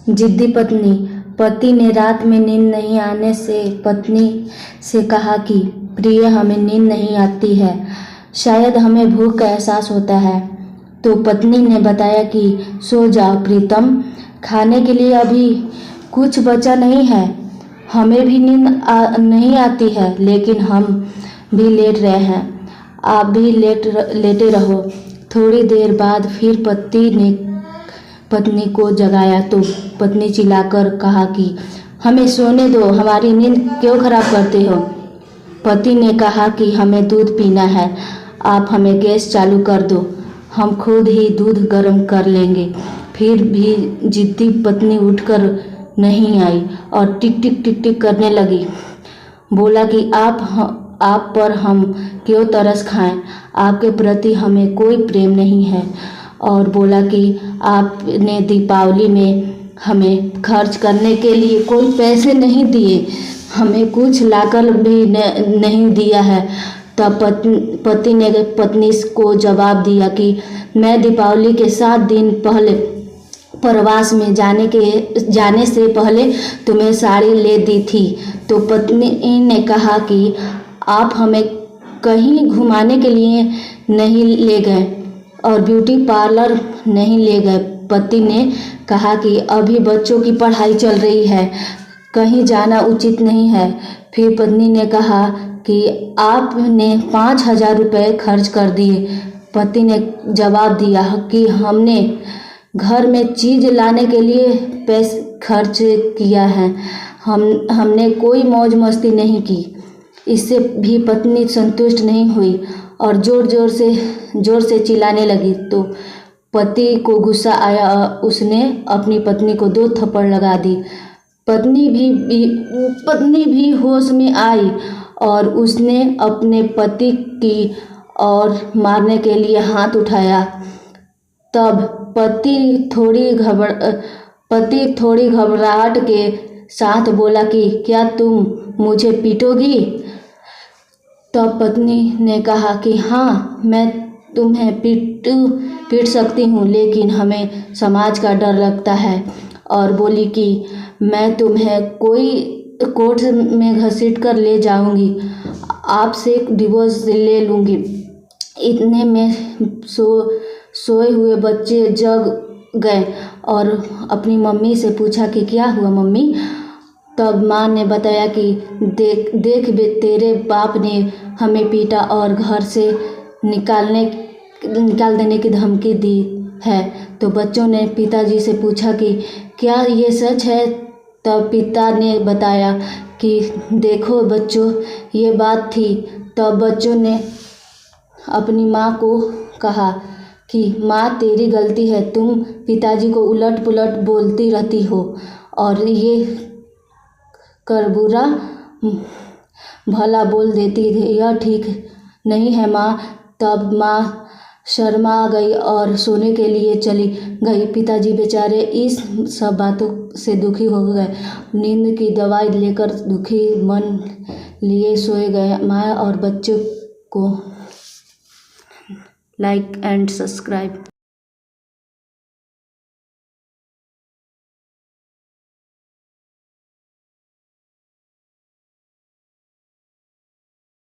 जिद्दी पत्नी। पति ने रात में नींद नहीं आने से पत्नी से कहा कि प्रिय, हमें नींद नहीं आती है, शायद हमें भूख का एहसास होता है। तो पत्नी ने बताया कि सो जाओ प्रीतम, खाने के लिए अभी कुछ बचा नहीं है। हमें भी नींद नहीं आती है, लेकिन हम भी लेट रहे हैं, आप भी लेटे रहो। थोड़ी देर बाद फिर पति ने पत्नी को जगाया तो पत्नी चिल्लाकर कहा कि हमें सोने दो, हमारी नींद क्यों खराब करते हो। पति ने कहा कि हमें दूध पीना है, आप हमें गैस चालू कर दो, हम खुद ही दूध गर्म कर लेंगे। फिर भी जिद्दी पत्नी उठकर नहीं आई और टिक टिक टिक टिक करने लगी। बोला कि आप पर हम क्यों तरस खाएं, आपके प्रति हमें कोई प्रेम नहीं है। और बोला कि आपने दीपावली में हमें खर्च करने के लिए कोई पैसे नहीं दिए, हमें कुछ लाकर भी नहीं दिया है। तब पति ने पत्नी को जवाब दिया कि मैं दीपावली के 7 दिन पहले प्रवास में जाने से पहले तुम्हें साड़ी ले दी थी। तो पत्नी ने कहा कि आप हमें कहीं घुमाने के लिए नहीं ले गए और ब्यूटी पार्लर नहीं ले गए। पति ने कहा कि अभी बच्चों की पढ़ाई चल रही है, कहीं जाना उचित नहीं है। फिर पत्नी ने कहा कि आपने 5,000 रुपये खर्च कर दिए। पति ने जवाब दिया कि हमने घर में चीज़ लाने के लिए पैसे खर्च किया है, हमने कोई मौज मस्ती नहीं की। इससे भी पत्नी संतुष्ट नहीं हुई और जोर से चिल्लाने लगी। तो पति को गुस्सा आया, उसने अपनी पत्नी को 2 थप्पड़ लगा दी। पत्नी भी होश में आई और उसने अपने पति की ओर मारने के लिए हाथ उठाया। तब पति थोड़ी घबराहट के साथ बोला कि क्या तुम मुझे पीटोगी। तब पत्नी ने कहा कि हाँ, मैं तुम्हें पीट सकती हूँ, लेकिन हमें समाज का डर लगता है। और बोली कि मैं तुम्हें कोर्ट में घसीट कर ले जाऊंगी, आपसे डिवोर्स ले लूँगी। इतने में सोए हुए बच्चे जग गए और अपनी मम्मी से पूछा कि क्या हुआ मम्मी। तब माँ ने बताया कि देख तेरे बाप ने हमें पीटा और घर से निकाल देने की धमकी दी है। तो बच्चों ने पिताजी से पूछा कि क्या ये सच है। तब पिता ने बताया कि देखो बच्चों, ये बात थी। तब बच्चों ने अपनी माँ को कहा कि माँ, तेरी गलती है, तुम पिताजी को उलट पुलट बोलती रहती हो और ये कर बुरा भला बोल देती है, यह ठीक नहीं है माँ। तब माँ शर्मा गई और सोने के लिए चली गई। पिताजी बेचारे इस सब बातों से दुखी हो गए, नींद की दवाई लेकर दुखी मन लिए सोए गए। माँ और बच्चों को लाइक एंड सब्सक्राइब।